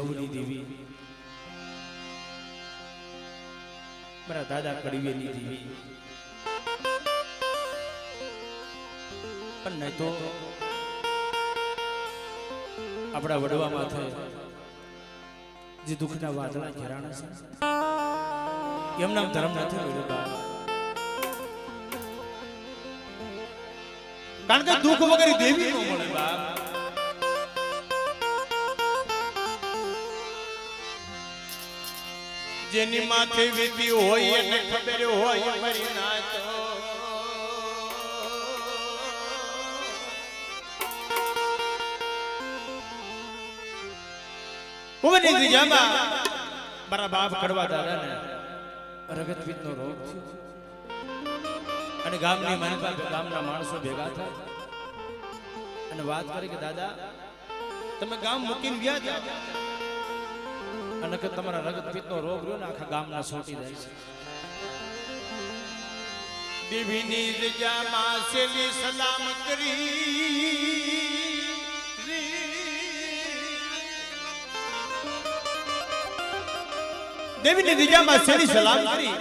લવની દેવી મારા દાદા કડીવેની દેવી પણ નહીં તો આપણા વડવા માથે જે દુઃખના વાદળા ઘેરાણા છે એમના ધર્મ નથી મળ્યો કારણ કે દુઃખ વગર દેવી ન મળે બાપ જેની માથે વીતી હોય એને ખબર હોય મરી ના તો કોની દિજામાં મારા બાપ કડવા દાદાને રગતપિત્તનો રોગ થયો અને ગામની માનપા ગામના માણસો ભેગા થાય અને વાત કરી કે દાદા તમે ગામ મૂકીને ગયા જાવ અને કે તમારા રગતપિત્તનો રોગ રહ્યો ને આખા ગામના છોટી જાય છે દેવીની રજામાં સેલી સલામ કરી દેવીની દિજામાં સેલી સલામ કરી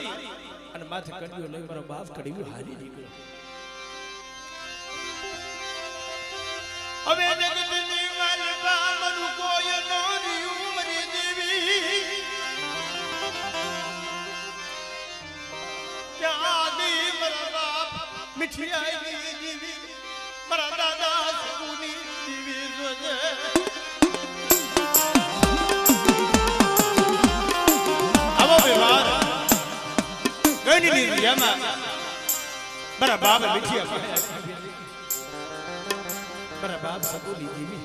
અને માથે કડીઓ લઈ મારો બાપ કડીઓ હારી નીકળ્યો હવે જગતની માલપા મનુ કોઈ નો રહ્યું મરી દેવી ક્યાં ગઈ મારા બાપ મીઠી આવી દેવી મારા દાદા સગુની દેવી જોજે આવો વ્યવહાર ગઈની દિજામાં મારા બાપ મીઠી આવી મારા બાપ સગુની દેવી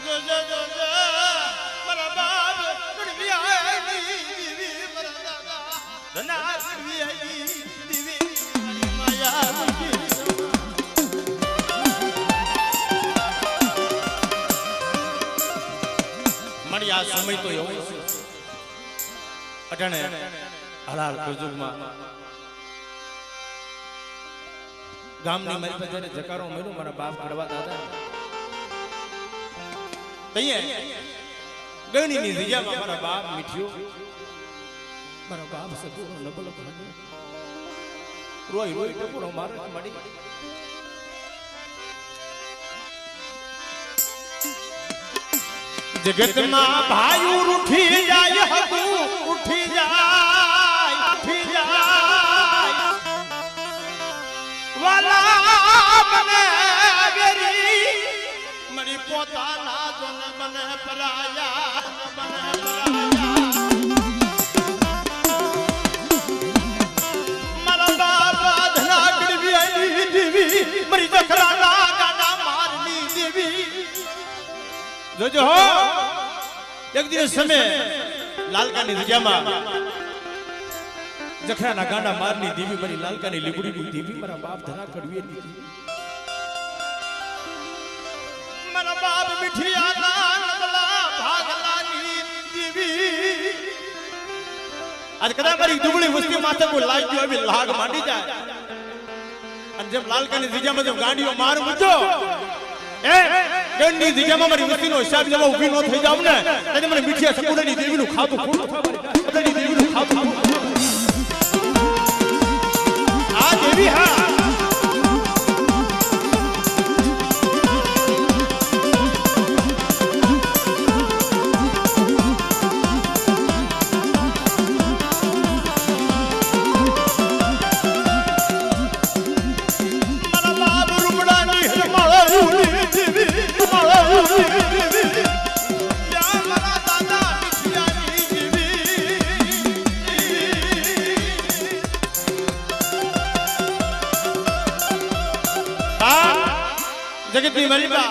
જોજે જોજે મારા બાપ કડવી આવી દેવી મારા દાદા ધના કડવી આવી દેવી માયા મળી આ સમય તો એવો છે અટાણે હલાલ કુજુગમાં ગામની મારી પાસે જ્યારે જકારો મળ્યો મારા બાપ કડવા દાદા તૈયે ગણીની દિજામાં મારા બાપ મીઠ્યો મારા બાપ સગુનો નબળો ભાગ્યો રોઈ રોઈ ટપુરો મારે મળી જગતમાં ભાઈ ઉઠી જાય હકુ ઉઠી જાય વાલા બને ગરી મરી પોતાના જોન બને પરાયા મારા બાબા ધના કડવી આવી દેવી મરી જખરાના ગાડા મારની દેવી જોજો હો એક દિવસ સમય લાલકાની દિજામાં જખરાના ગાંડા મારની દેવી મારી લાલકાની લીબડીની દેવી મારા બાપ ધરા કડવીની મારા બાપ મીઠિયાના નબળા ભાગલાની દેવી આજ કદાચ મારી દુબળી વસ્તી માથે કોઈ લાગ ગયો એવી લાગ માંડી જાય અને જેમ લાલકાની દિજામાં જેમ ગાડીઓ માર મૂજો ગણની દિજામાં મારી વસ્તીનો હિસાબ લેવા ઊભી ન થઈ જાવ ને ત્યારે મને મીઠિયા સકુડાની દેવીનું ખાતું ખોટું થાય દેવીનું ખાતું આ દેવી હા જગતની મલિકા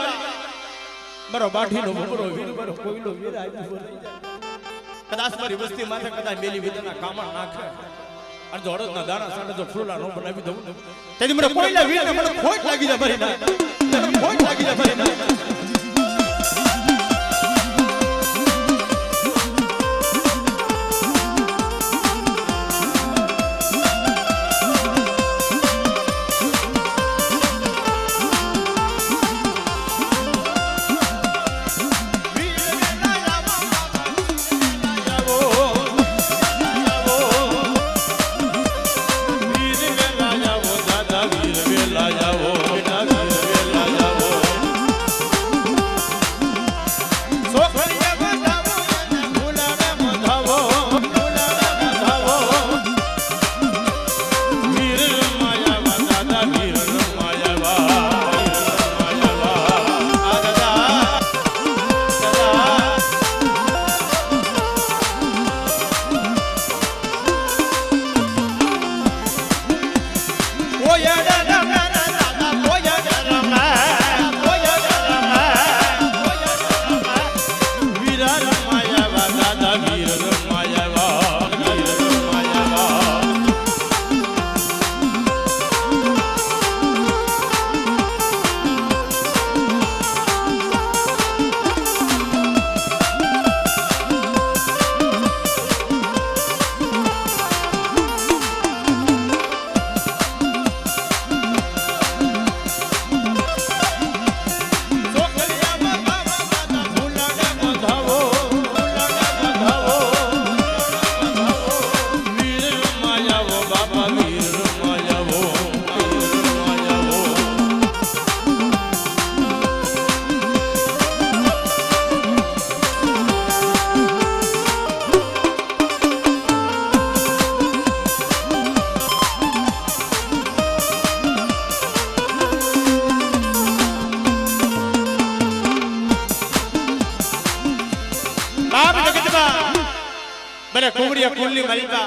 મારો બાઠીનો બકરો વીર મારો કોઈનો વીર આવ્યો કદાચ મારી વસ્તી માથે કદાચ મેલી વિદના કામણ નાખે અને જો અડદના દાણા સાંડે જો ફૂલા નો બનાવી દઉં તેથી મને કોઈના વીરને મને ખોટ લાગી જાય ભરી ના ખોટ લાગી જાય ભરી ના બાપ જગતમાં મને કુંવરિયા કુલની મલબા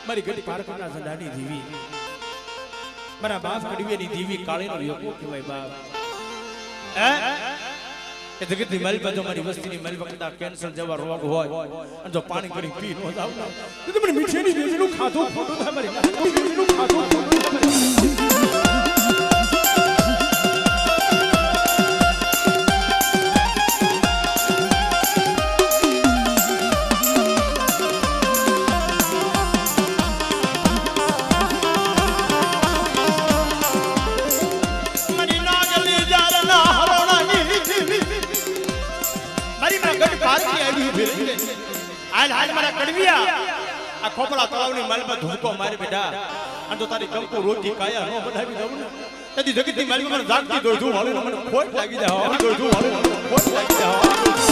મારી ગઢી પારકના ઝંડાની દીવી મારા બાપ કડવીની દીવી કાળીનો યોગો કહેવાય બાપ હે એ જગતની મલબા જો મારી વસ્તીની મલબા કદા કેન્સર જેવા રોગ હોય અને જો પાણી કરી પી નો જાવ તો મને મીઠીની બેજનું ખાધું ખોટું થાય મારી બેજનું ખાધું ખોટું હાલ મારા કડવિયા આ ખોપડા તળાવની માલમાં ધૂકો મારી બેટા અને તો તારી કંકુ રોટી કાયા નો બનાવી દઉં ને તેથી જગતની માલમાં મને જાગતી દોડું વાળું મને ખોટ લાગી જાય દોડું વાળું ખોટ લાગી જાય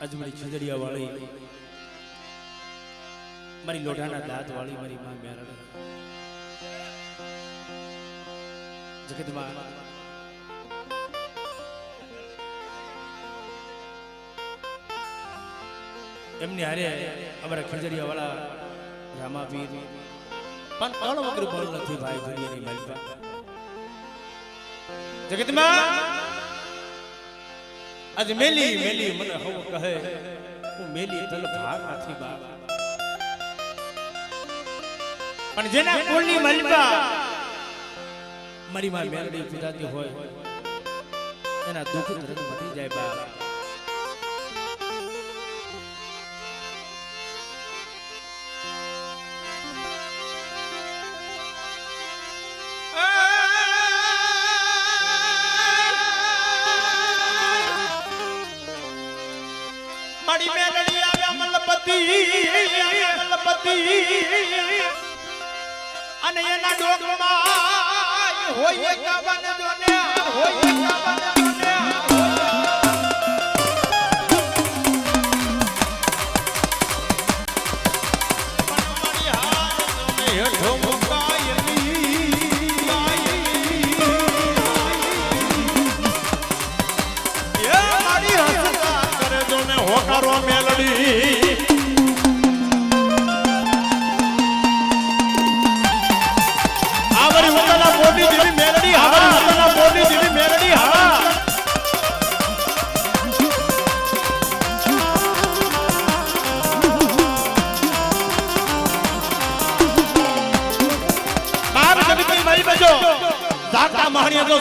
આજ મારી ખીજડીયા વાળી મારી લોઢાના દાંત વાળી મારી માં મેરડ જગતમાં એમની હારે અમારા ખીજડીયા વાળા રામાવીર પણ કળ વગર બોલ નથી ભાઈ દુનિયાની માલિકા જગતમાં આજ મેલી મેલી મને હવ કહે હું મેલી તલ ભાગ નથી બાપ પણ જેના કુળની મલબા મારી માં મેલડી પિતાતી હોય એના દુઃખ દર્દ મટી જાય બાપ મારી મેલડી આવ્યા મલપતિ અને એના ડોકમાં હોય કાવન જોને હોય કાવન જોને મારી હાર જોને હેઠો મુકાયેલી એ મારી હસતા કરે જોને હોકારો મેલડી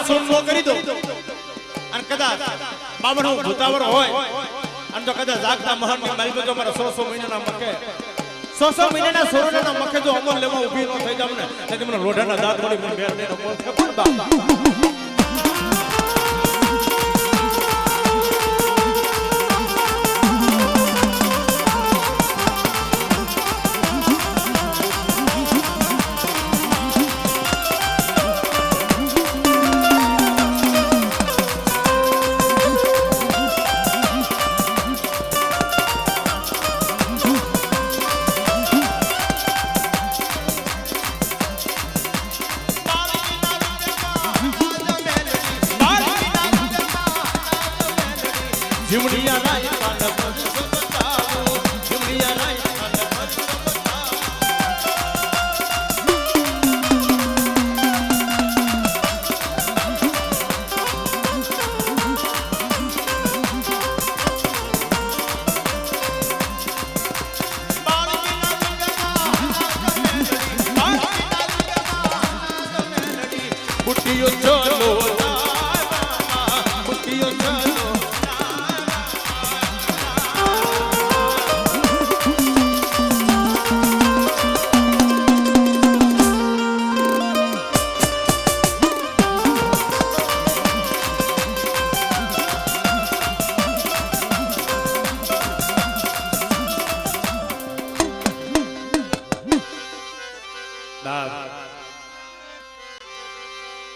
સોમો કરી દો અને કદાચ બાબણો ભૂતાવર હોય અને તો કદાચ જાગતા મહાન ની મારી જો મારા 100 મહિનાના મકે 100 મહિનાના સોરડાના મકે જો અમલ લેવા ઊભી ન થઈ જાવ ને તો મને લોઢાના દાંત વળી મને બેર દેનો બોલ છે પણ બાપ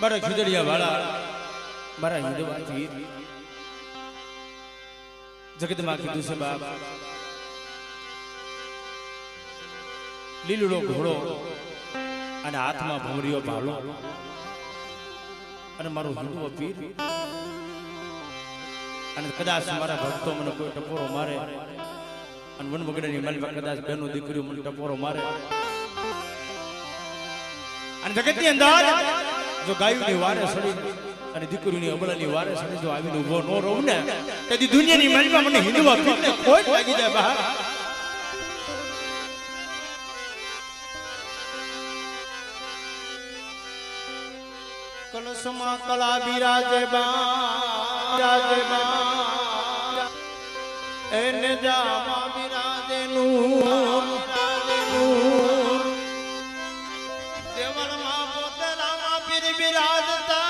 મારા ખીજડીયા વાળા મારા હિંદવાથી જગતમાં કીધું છે બાપ લીલુડો ઘોડો અને હાથમાં ભમરીઓ ભાલો અને મારું હિન્દુ પીર અને કદાચ મારા ભક્તો મને કોઈ ટપોરો મારે અને મન બગડેની માલમાં કદાચ બેનો દીકરીઓ મને ટપોરો મારે અને જગતની અંદર જો ગાયોની વારે સડી અને દીકરીની અબળાની વારે સડી જો આવીને ઉભો ન રહું ને તેથી દુનિયાની માલમાં મને હિન્દુવા પીરને ખોટ લાગી જાય બહાર. કલશમાં કલા બિરાજે બા એને જામા બિરાજે નૂર દેવળમાં પોતરામાં પીર બિરાજતા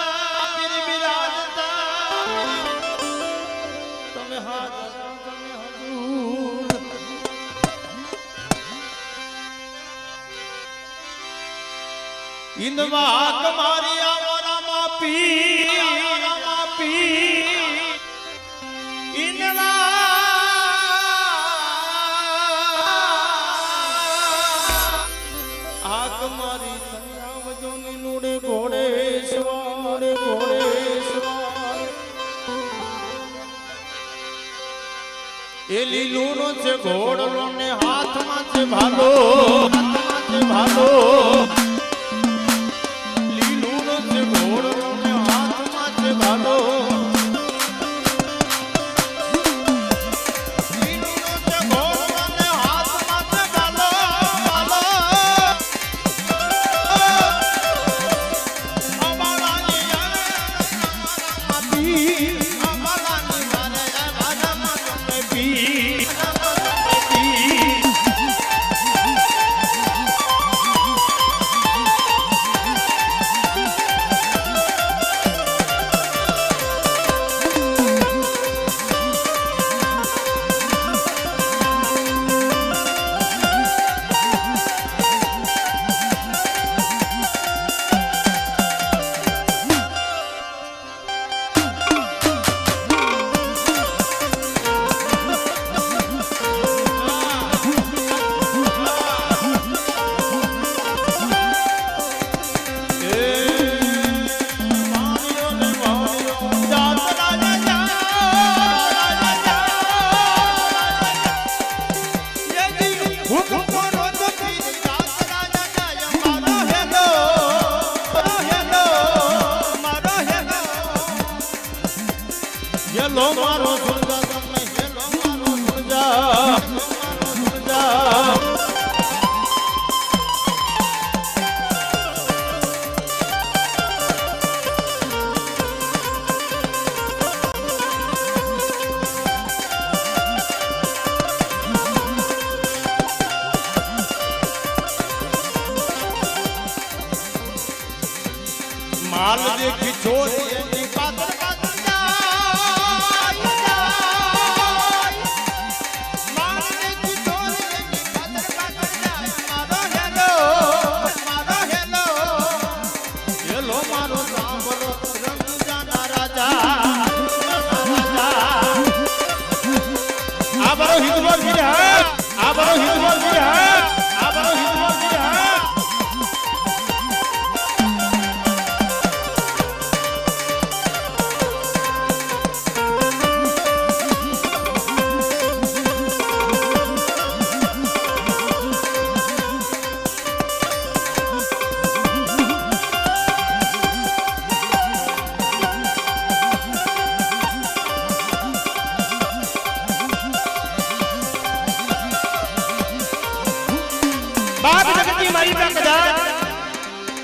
તમે હાજર તમે હજૂર ઇન્દવા તમારી આવરામાં પી ઇન્દવા આગ મારી સંયાવજો નિનુડે ઘોડે સવાર એ લીલુનો છે ઘોડલો ને હાથમાં છે ભાલો લીલુનો છે ઘોડલો ને હાથમાં છે ભાલો લીલુનો છે ઘોડલો ને હાથમાં છે ભાલો અમારાની હેલો મારો સુરજા તમે હેલો મારો સુરજા માલ દેખી ચોરી એની પાદર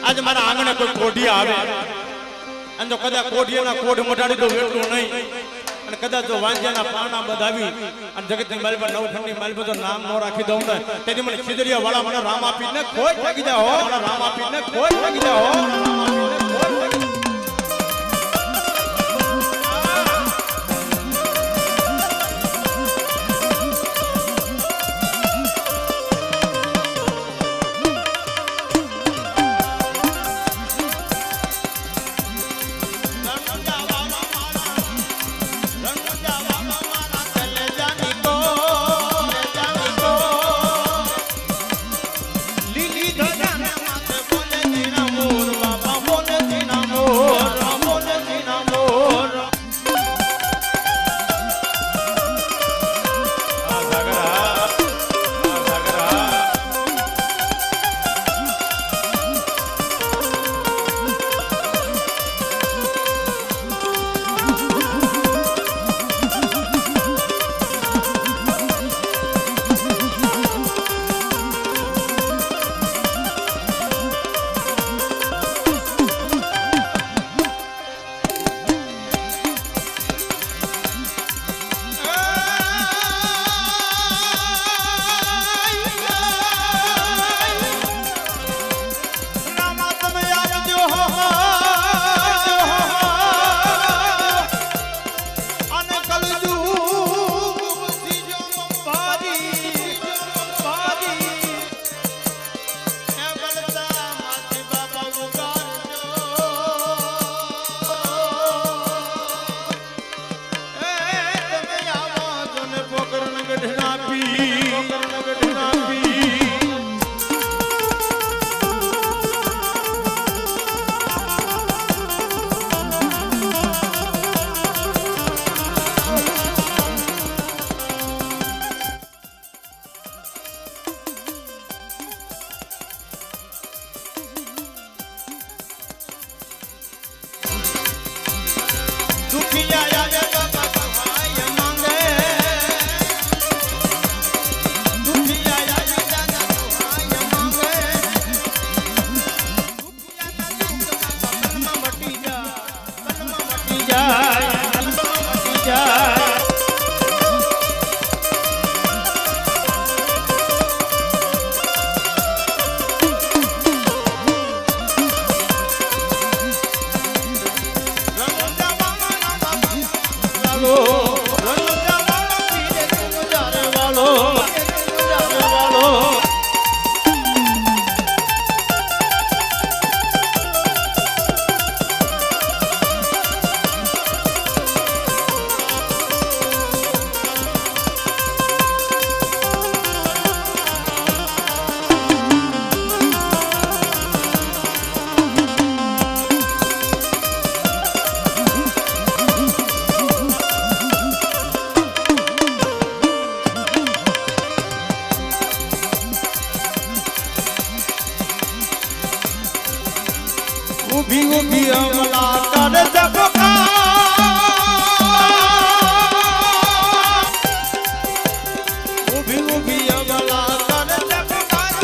आज मारा आंगणे कोई कोढ़िया आवे अन जो कदा कोढ़ियाना कोढ़ मटाड़ी दो એટલું નહીં અને કદાચ જો વાંજ્યાના પાણા બધાવી અને જગતની માલ પર નવખંડની માલ પર જો નામ નો રાખી દઉં ને તેથી મને ખીજડીયા વાળા મને રામ આપીને કોઈ લાગી જાય હો મને રામ આપીને કોઈ લાગી જાય હો ઊભી ઊભી અમલા કરે જબકા ઊભી ઊભી અમલા કરે જબકાર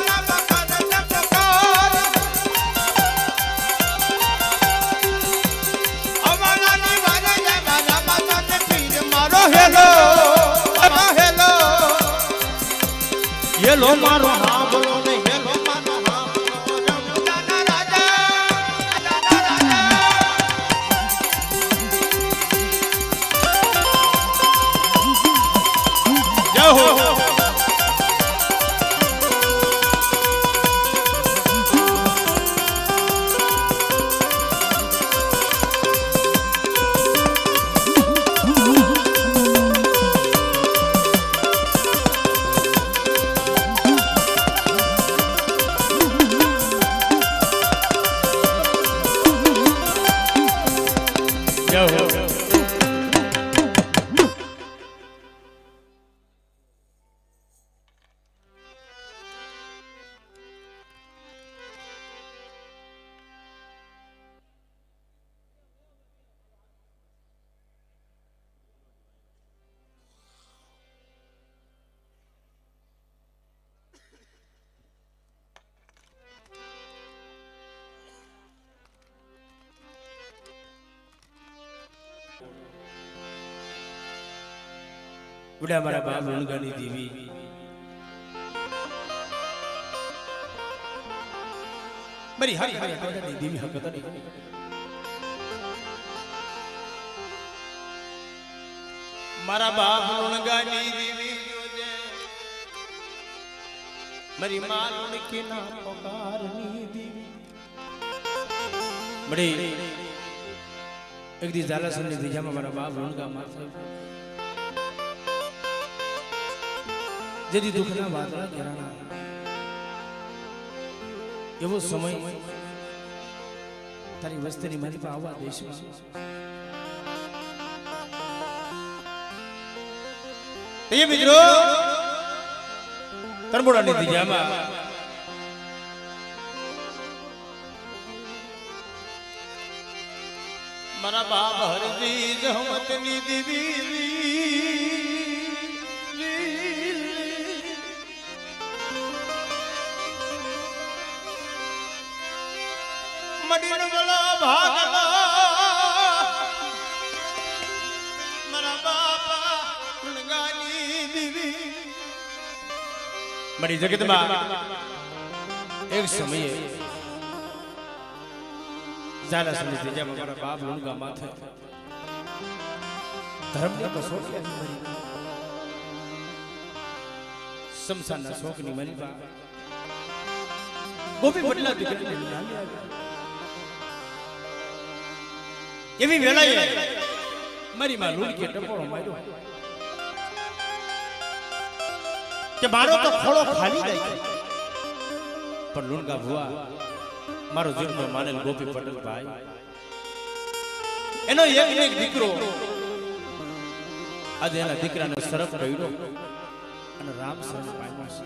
અમલાની વારે જબા જબા પીર મારો હેલો હેલો હેલો મારો હા બોલો ને હેલો મારો હા ઉડા મારા બાપ રણગાની દેવી મારી હારી હારી હારી દેવી હકત નહીં મારા બાપ રણગાની દેવી જોજે મારી માં રણકી ના પગારની દેવી બડી એક દી ઝાલાસન ની દિજામાં મારા બાપ રણગા માથે જેથી દુઃખના વાદળા ઘેરાણા એવો સમય તારી વસ્તીની મારી પર આવવા દેશમાં એ મિત્રો તરબોડાની દિજામાં મારા બાપ હરજી જહમતની દીવી મડીનો ગળો ભાગલો મારા બાપા રણગાની દેવી મડી જગતમાં એક સમયે ઝાલાસની દિજામાં મારા બાપ રણગા માથે ધર્મની કસોટી મરી શમશાનના શોકની મરી બા ગોપી બદલા દીકરીને નામી આવ્યા એવી વેળાએ મારી માં લુડકે ટપોરો માર્યો કે મારો તો ખોળો ખાલી જાય પણ લુણગા ભુવા મારો જીવનો માનેલ ગોપી પટેલ ભાઈ એનો એક દીકરો આજે એના દીકરાને સરફ કર્યો અને રામ શરણ પામ્યો છે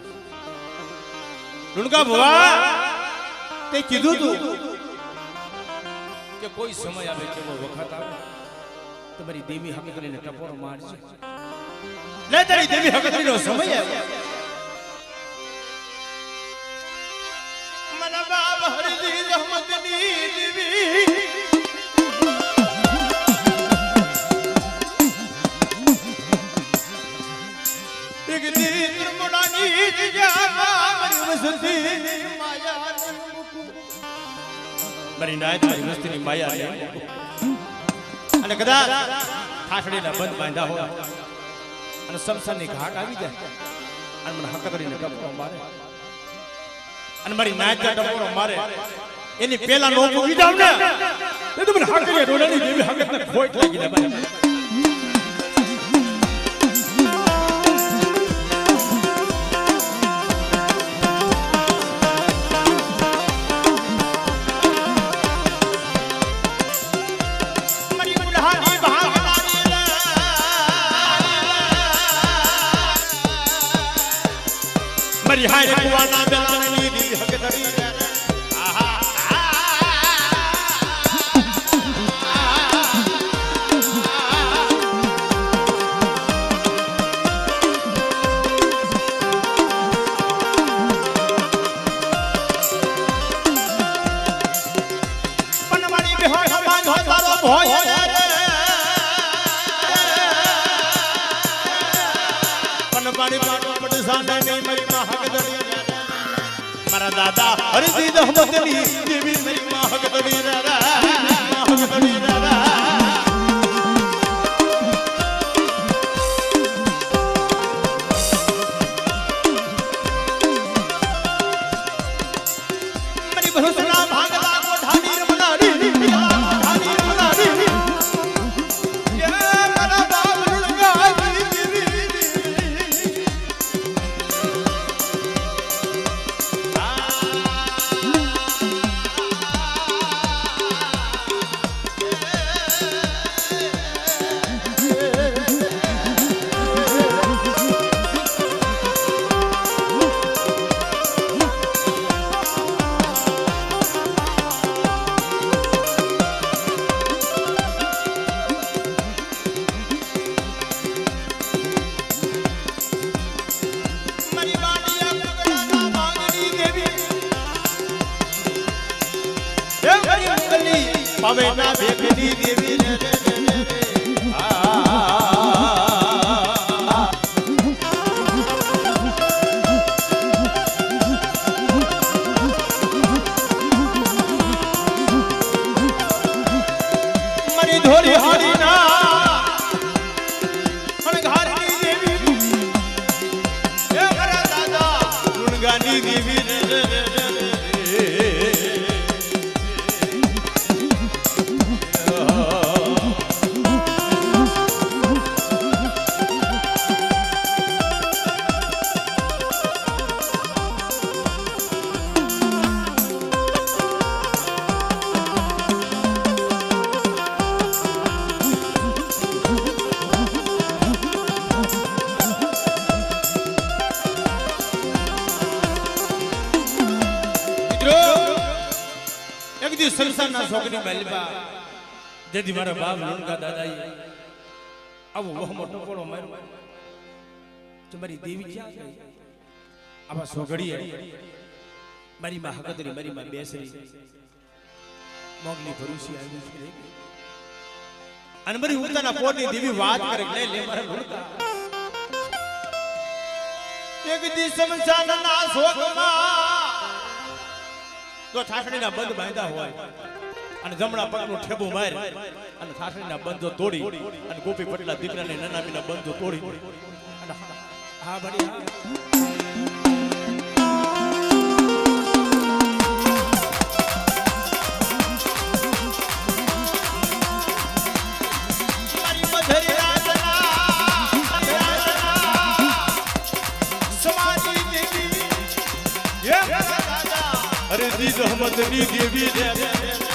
લુણગા ભુવા તે કીધું તું કે કોઈ સમય આવે કેવો વખત આવે તમારી દેવી હકતરીને ટપોરો મારશે લે તારી દેવી હકતરીનો સમય આવે મના બાપ હરજી રહમતની દેવી એક દી ત્રમોડાની દિજામાં મારી વસતી માયા મારી નાયત મારી વસ્તીની માયા અને કદાચ ઠાઠડીના બંધ બાંધ્યા હોય અને શમશાનની ઘાટ આવી જાય અને મને હક કરીને ટપોરો મારે અને મારી નાયત ટપોરો મારે એની પેલા નો મૂકી જાવ ને એ તો મને હક કરીને રોડાની દેવી હકતને ખોટ લાગી ને ભાઈ મારી હાય કુવાના બેલાની દી હક ધરી આહા દાદા ની મારી માં હકદડી મારા દાદા હરજી દહમતની દેવી મારી માં હકદડી હકદડી ભરોસના ભાગલા કોઠાની રમનારી કોઠાની રમનારી એ મારા બાપ લુણગાજી દેવી પાવેના ભેગની દેવી મારી ધોરી હાડીના અણઘારની દેવી એ મારા દાદા ગુણગાની દેવી સંસારના છોકરી મેલબા જેથી મારા બાપ લુણકા દાદાએ આવો વહમો ટપોળો માર્યો તમારી દેવી ક્યાં ગઈ આવા સોગડીએ મારી માં હકદરી મારી માં બેસરી મોગલી ભરૂસી આવી છે અને મારી ઉતાના પોરની દેવી વાત કરે લે લે મારા લુણકા એક દી સંસારના શોકમાં તો ઠાઠડીના બંધ બાંધ્યા હોય અને જમણા પગનું ઠેબું માર અને ઠાઠડીના બંધો તોડી અને ગોપી પટલા દીકરાને નનામીના બંધો તોડી અને હા બડી હરજી દહમતની દેવી રે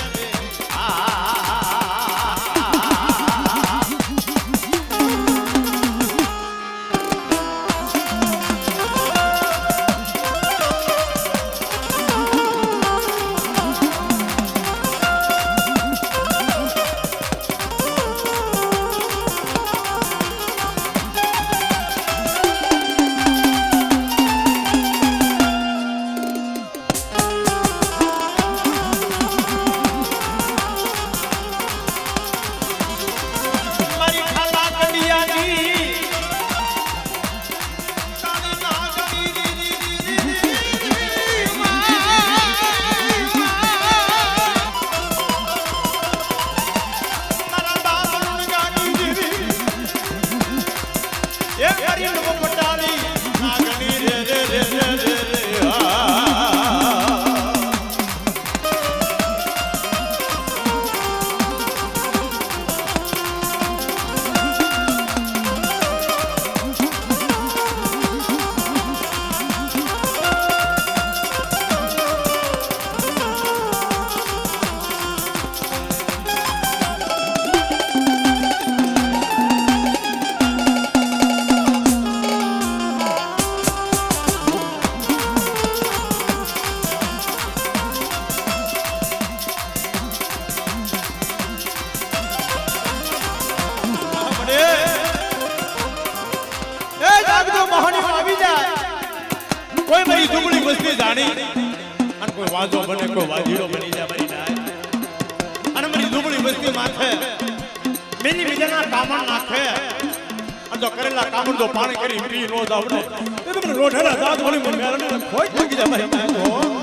કોઈ મારી દુબળી વસ્તી જાણી અને કોઈ વાજો બને કોઈ વાજીડો બની જાય મારી નાય અને મારી દુબળી વસ્તી માથે મેની બીજાના કામણ નાખે અને જો કરેલા કામ તો પાણી કરી પી નો જાવ ને એ તમને રોઢેલા દાંત વળી મને મેરને ખોઈ લાગી જાય મારી નાખો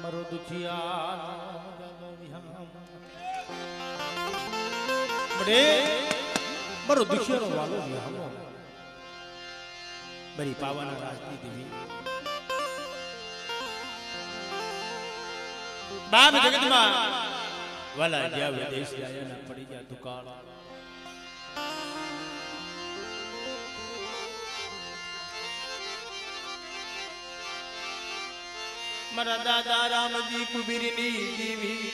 મારો દુખિયા બડે મારો દુખિયાનો વાલો વિહામો બરી પાવાના રાજની દેવી બાપ જગતમાં વાલા જ્યાં વિદેશ આયા ના પડી ગયા દુકાળ મારા દાદા રામજી કુબીરની દેવી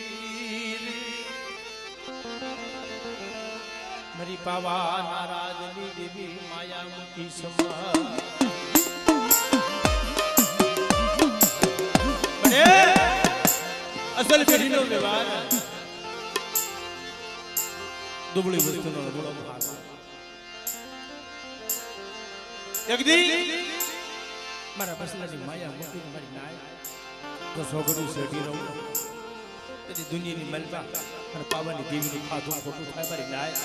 મારી પાવાના રાજની દેવી માયા મુકી સમા અસલ પેઢીનો વ્યવહાર દુબળી વસ્તુનો બળો ભાગ જગદી મારા બસલાની માયા મૂકીને મારી નાય તો સોગડું શેઠી રહું તેથી દુનિયાની મલબા અને પાવાની દેવીનું ખાધું ખોટું થાય મારી નાય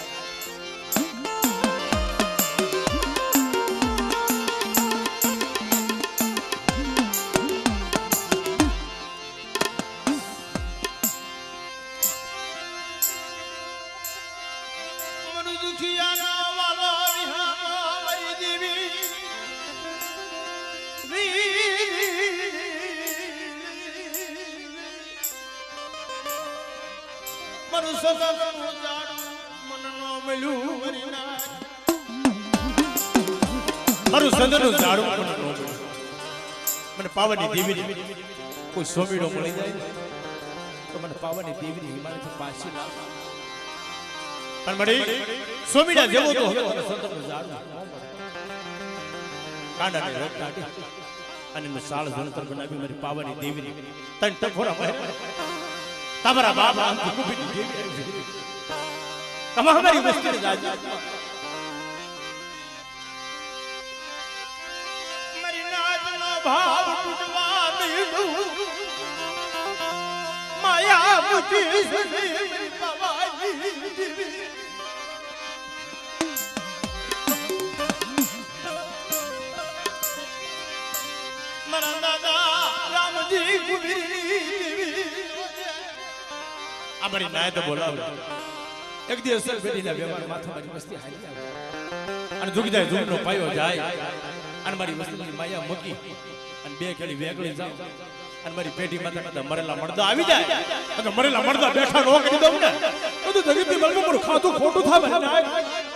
મારું સગનું જાડું મનનો મળ્યું મને પાવાની દેવી કોઈ સોમીડો મળી જાય તો મને પાવાની દેવી હિમાલયથી પાછી લાવ પણ મળી સોમીડા જેવો તો હવે સંતનું જાડું કાંડાને રોક કાઢી અને મેં સાળ જંતર બનાવી મારી પાવાની દેવી તન ટકોરા મળે તમારા બાપ આમથી કુબીની દેવી તમે અમારી વસ્તીને જાજો મારી નાચનો ભાવ તૂટવા મીડું માયા મુઠી સુધી પવાની દેવી મારા દાદા રામજી કુબીરની આ મારી નાય તો બોલાવ એક દિવસ બેટીના વ્યવહાર માથા મારી વસ્તી હાલી આવે અને ઝુકી જાય ઝુકનો પાયો જાય અને મારી વસ્તીની માયા મૂકી અને બે ઘડી વેગળી જાવ અને મારી પેટી માથે બધા મરેલા મળદા આવી જાય અને મરેલા મળદા બેઠા નો કરી દઉં ને બધું જગતની મલમાં મારું ખાતું ખોટું થાય નાય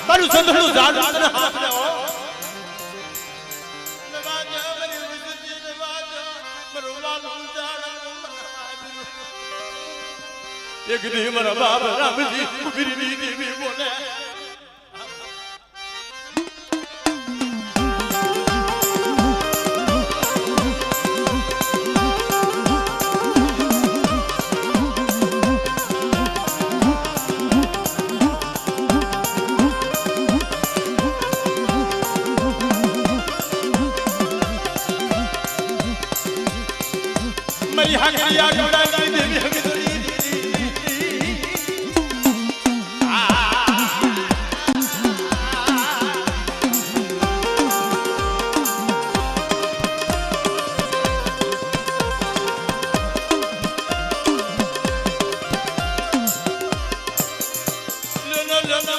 મારું સંધળું જાડું હાથ લેવો એક દી મારા બાપ રામજી વીરની દેવી બોલે મારી હાકરિયા જોડાઈ દેવી હકદરી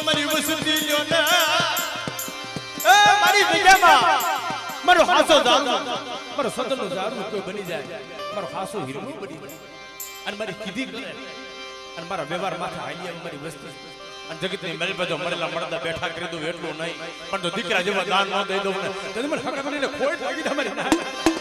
મારી વસતી લ્યો ને એ મારી જગ્યામાં મારો હાસો જારું મારો સતનો જારું કોઈ બની જાય મારો હાસો હીરો બની જાય અને મારી કીધી કરે અને મારા વ્યવહાર માથે આલી મારી વસ્તી અને જગતની મેલ બધો મળેલા મળતા બેઠા કરી દઉં એટલું નહીં પણ તો દીકરા જેવા દાન ન દઈ દઉં ને તો મને હક બનીને ખોટ લાગી તમારી ના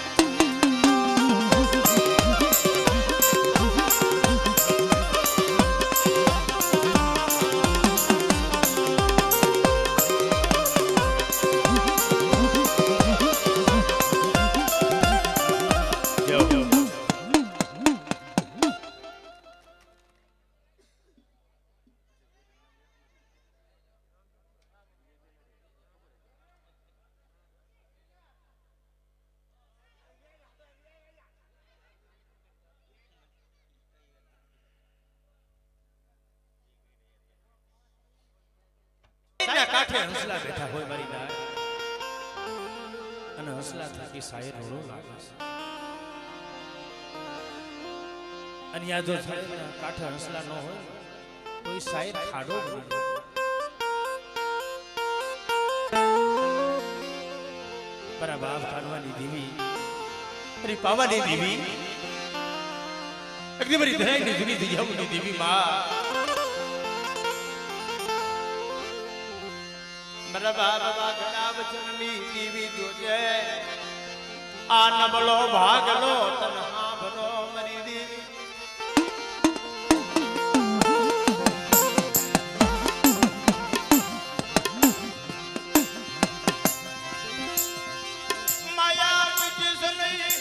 કાઠે હંસલા બેઠા હોય મારી ના અને હંસલા થકી શાયર રોડો લાગે છે અને યા જો કાઠે હંસલા ન હોય તો એ શાયર ખાડો બને મારા બાપ કાનવાની દેવી અરે પાવાની દેવી અગ્નિ મારી ધરાઈની જૂની દિયાની દેવી માં મારા બાબા ઘણા વચનની દેવી જોજે આ નબળો ભાગલો તન્હા ભલો મરી દેવી માયા મુજે સનઈ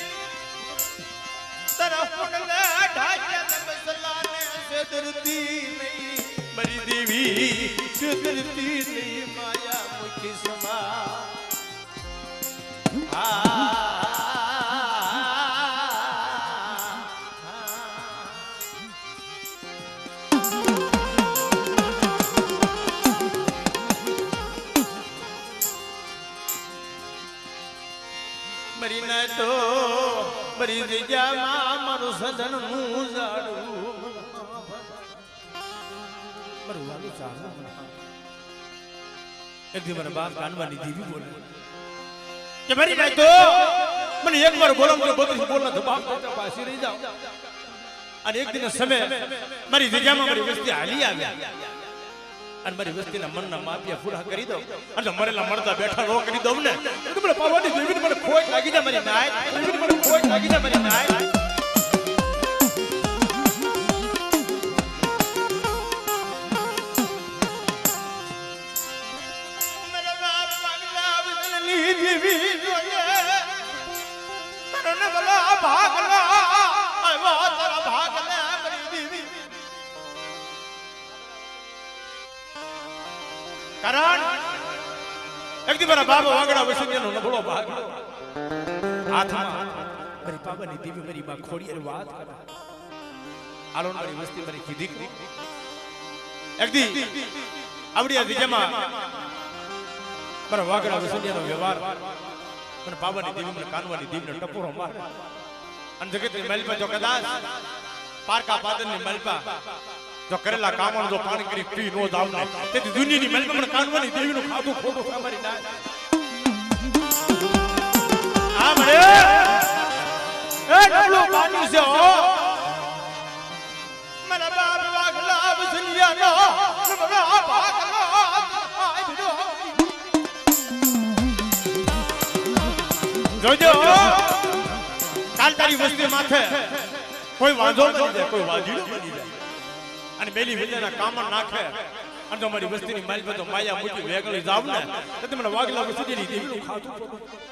તરફ પડલે ઢાક્યા તબસલાને સેદરતી નહીં મરી દેવી સેદરતી નહીં માયા મુખી સમા મરી ન તો મરી જગ્યામાં મારું સદન નું જાડું મારું વાલું ચાલું એક દી મારા બાપ કાનવાની દેવી બોલે કે મરી જાય તો મને એકવાર બોલો તો 32 બોલના તો બાપ પાછી રહી જાવ અને એક દિન સમય મારી જગ્યામાં મારી વસ્તી હાલી આવ્યા અને મારી વસ્તીના મનના માપિયા પૂરા કરી દઉં અને મરેલા મળતા બેઠા રો કરી દઉં ને તો મને પાવાની દેવીને મને ખોટ લાગી જાય મારી નાય દેવીને મને ખોટ લાગી જાય મારી નાય દેવી જોઈએ તને ભલો ભાગલા આવ્યો તારા ભાગલે મારી દેવી કારણ એક દી મારા બાબા વાગડા વસંગનો નબળો ભાગ હાથમાં મારી પાવાની દેવી મારી માં ખોડિયાર વાત કરે આલો મારી વસ્તી મારી કીધી એક દી આવડિયા દીજામાં મારા વાગડા વસંગનો વ્યવહાર મને પાવાની દેવી મને કાનવાની દેવીને ટપોરો મારે અને જગતની મહેલમાં જો કદાચ પારકા પાદરની મહેલમાં જો કરેલા કામણ જો પાણી કરી પી નો જાવ ને તેથી દુનિયાની મહેલમાં મને કાનવાની દેવીનું ખાધું ખોટું સાંભળી ના આ મરે એ ડબલું પાણી છે હો મારા બાપ વાગલા વસંગનો નબળો ભાગલો જોજો કાલ તારી વસ્તી માથે કોઈ વાંધો બની જાય કોઈ વાજીડો બની જાય અને મેલી વિલેના કામણ નાખે અને જો મારી વસ્તીની માલ પર તો માયા મૂકી વેગળી જાવ ને તો તમને વાગલા સુધીની દેવીનું ખાતું પડે.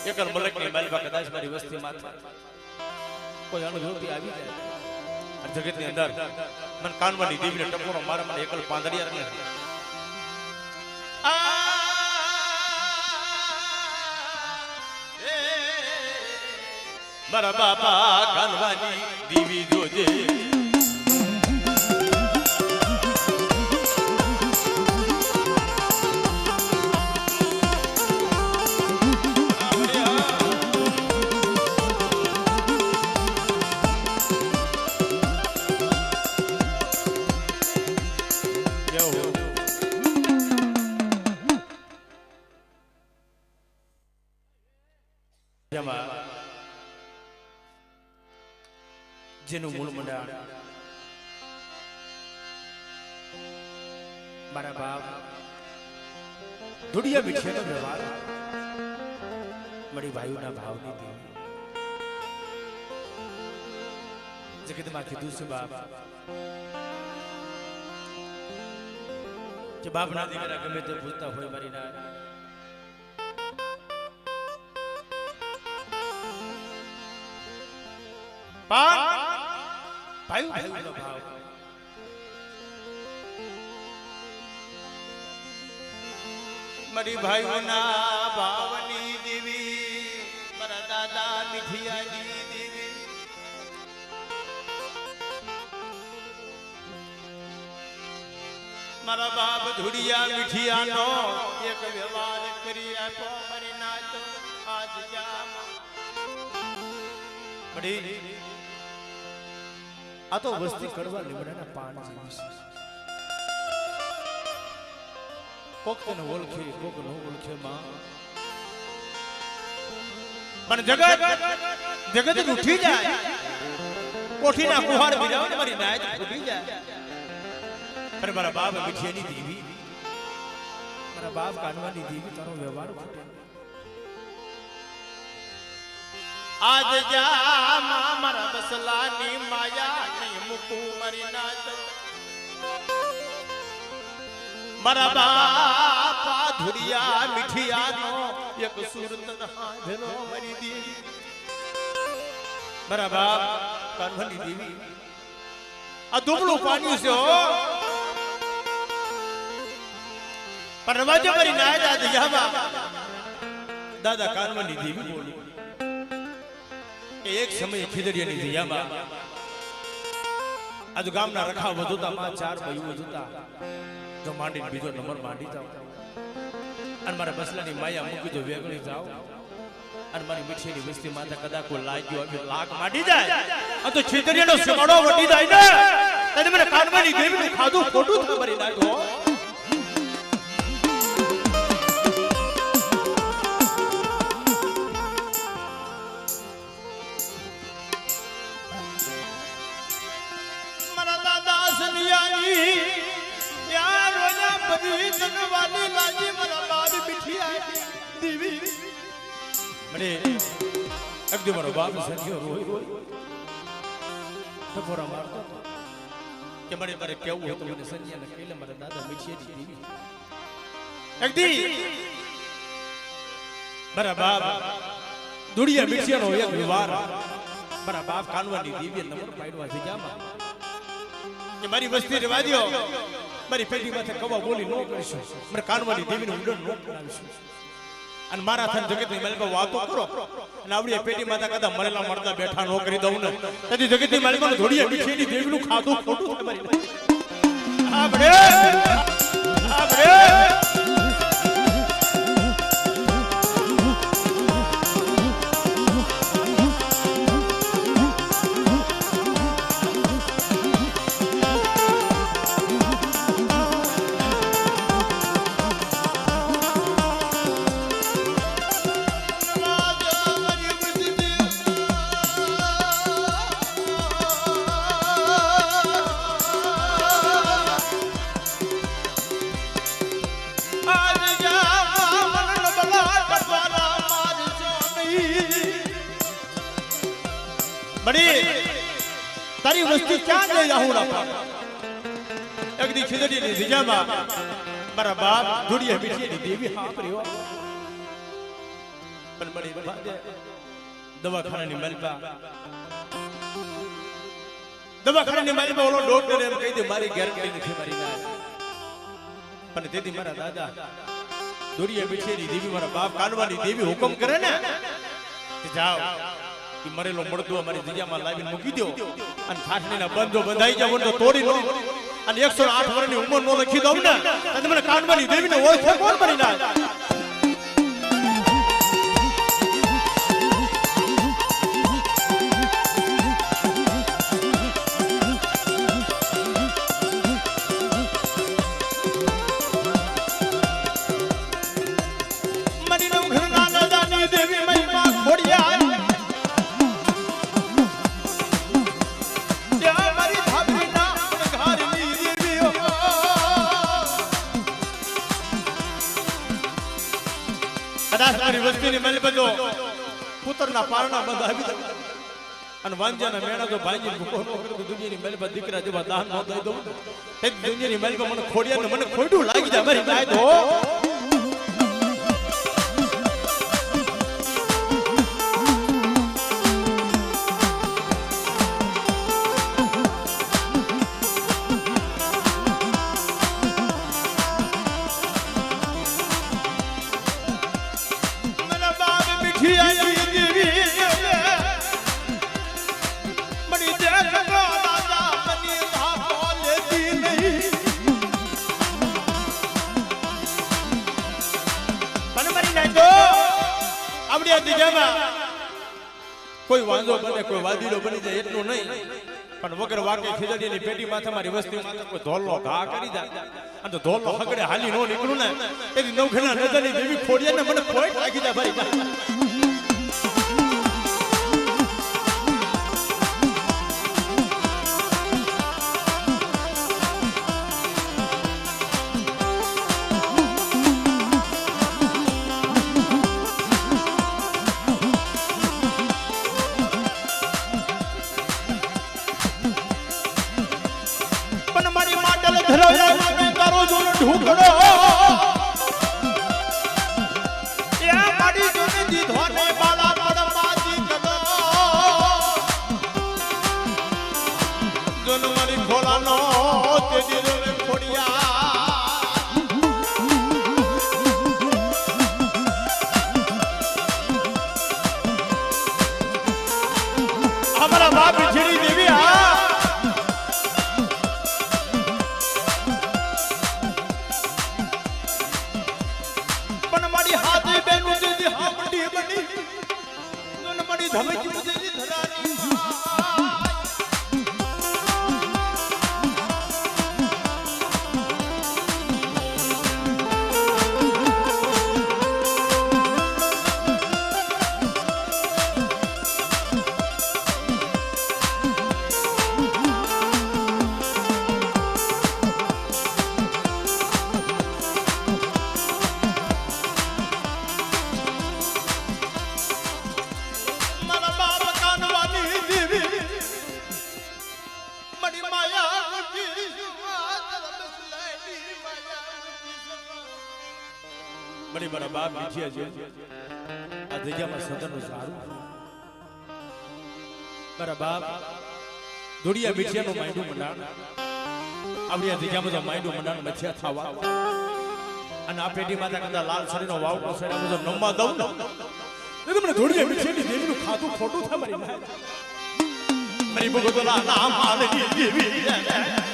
એકલ મલકની માલવા કદાચ મારી વસ્તી માથે કોઈ અણઘોટી આવી જાય અને જગતની અંદર મન કાનવાની દેવીને ટકોરો મારા મને એકલ પાંદડિયા રહે મારા બાપા કાનવાની દેવી જોજે જેનું મૂળ મંડાણ મારા બાપ ધુડિયા મીઠિયાનો વ્યવહાર મારી ભાઈઓના ભાવની દેવી જગતમાં કીધું છે બાપ કે બાપના દીકરા ગમે તે પૂછતા હોય મારી ના ભાઈઓનો ભાવ મારી ભાઈઓના ભાવની દેવી મારા દાદા મીઠિયાની દેવી મારા બાપ ધુડિયા મીઠિયાનો એક વ્યવહાર કરી આપો મારી નાતો આજ જામ પડી આ તો વસ્તી કડવા લીમડાના પાન જેવી છે કોક તને ઓળખે કોક ન ઓળખે માં પણ જગત ઉઠી જાય કોઠીના કુહાર બિરાવ ને મારી નાયત ઉઠી જાય અરે મારા બાપ મીઠિયાની દેવી મારા બાપ કાનવાની દેવી તારો વ્યવહાર ખૂટે આજ જા મારા બસલાની માયા નહીં મૂકું મરી ના મારા બાપા ધુરિયા મીઠિયાનો એક સુરત હાધનો મરી દી મારા બાપ કાનવની દેવી આ દુબળું પાડ્યું છે હો પણ રવાજો મરી ના દાદા જાવા દાદા કાનવની દેવી બોલી એક સમય ખીદડિયાની દિયામાં આજ ગામના રખા વધુતા માં ચાર ભાઈઓ વધુતા જો માંડીને બીજો નંબર માંડી જાવ અને મારા બસલાની માયા મૂકી દો વેગળી જાવ અને મારી મીઠીની વસ્તી માથા કદાચ લાગ્યો હવે લાખ માંડી જાય આ તો ખીદડિયાનો સમાડો વટી જાય ને તને મને કાનવાની દેવીનું ખાધું ખોટું ખબરી નાખો મારો બાપ સંજ્યો રોય રોય ટકોરા મારતો કે મારે કેવું હતું મને સંજ્યાને કહીલે મારા દાદા મીઠીએની દેવી એકદી મારા બાપ દુડિયા મીઠિયાનો એક વિવાર મારા બાપ કાનવાની દેવીએ નંબર પાડવા જગ્યામાં કે મારી વસ્તી રેવા દ્યો મારી પેટી માથે કવા બોલી નો કરશો મને કાનવાની દેવીનું ઉડન નો કરાવીશું અને મારા થન જગતની માલિકા વાતો કરો અને આવડી પેટી માથા કદા મરેલા મરતા બેઠા નો કરી દઉં ને તેથી જગતની માલિકાને ધોડીએ મીઠીની દેવીનું ખાધું ખોટું તમારી આપણે બડી તારી વસ્તી ક્યાં લઈ જાઉં ના એક દી ખીદડીની દિજામાં મારા બાપ ધુડિયા મીઠીની દેવી હાપર્યો પણ બડી દવાખાનાની માલપા ઓલો ડોક્ટર એમ કહી દે મારી ગેરંટી નથી મારી ના પણ તેથી મારા દાદા ધુડિયા મીઠીની દેવી મારા બાપ કાનવાની દેવી હુકમ કરે ને કે જાઓ મરેલો મળદો અમારી જગ્યામાં લાવીને મૂકી દો અને ફાટણીના બંધો બંધાઈ જાવ તો તોડી લો અને 108 વર્ષની ઉંમર નો લખી દઉં ને અને મને કાનવાની દેવીને ઓળખે કોણ મરી ના વસ્તીની મેલ બધો પુત્રના પારણા બંધ આવી અને વાંજાના મેણા તો ભાઈજી ભૂકો નો કરે દુનિયાની મેલ પર દીકરા જેવા દાન નો દઈ દઉં એ દુનિયાની મેલ પર મને ખોડિયા ને મને ખોડું લાગી જાય મારી ગાય તો કોઈ વાંધો બને કોઈ વાદીડો બની જાય એટલું નહીં પણ વગર વાકે ખીજડીની પેટી માથે મારી વસ્તી માથે કોઈ ધોલનો ઘા કરી જાય અને તો ધોલનો હગડે હાલી નો નીકળું ને એની નવખેના નજરની દેવી ખોડિયા ને મને પોઈન્ટ લાગી જાય ભાઈ ઘોડો એ મારી જોને દીધો ને બાલા પડમાજી કદો જોન મારી ખોલાનો તે દીધો ને ખોડિયા અમારા બાપ જેડી દેવી આ પણ મારી હાથી બેનું દીદી હામડી બની નન મારી ધમકી દીદી ધરાની મારી મારા બાપ નીચે છે આ જગ્યામાં સદનનું સારું મારા બાપ દોડિયા મીઠિયાનું માંડું મંડાણ આવડી આ જગ્યામાં તો માંડું મંડાણ મચ્યા થાવા અને આ પેટી માતા કદા લાલ શરીરનો વાવ કોસેડ આ બધો નમવા દઉં ને તમને દોડિયા મીઠિયાની દેવીનું ખાતું ખોટું થાય મારી ભગતોના નામ આલની દેવી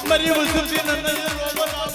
મારી વસ્તુથી નંદ રોબલા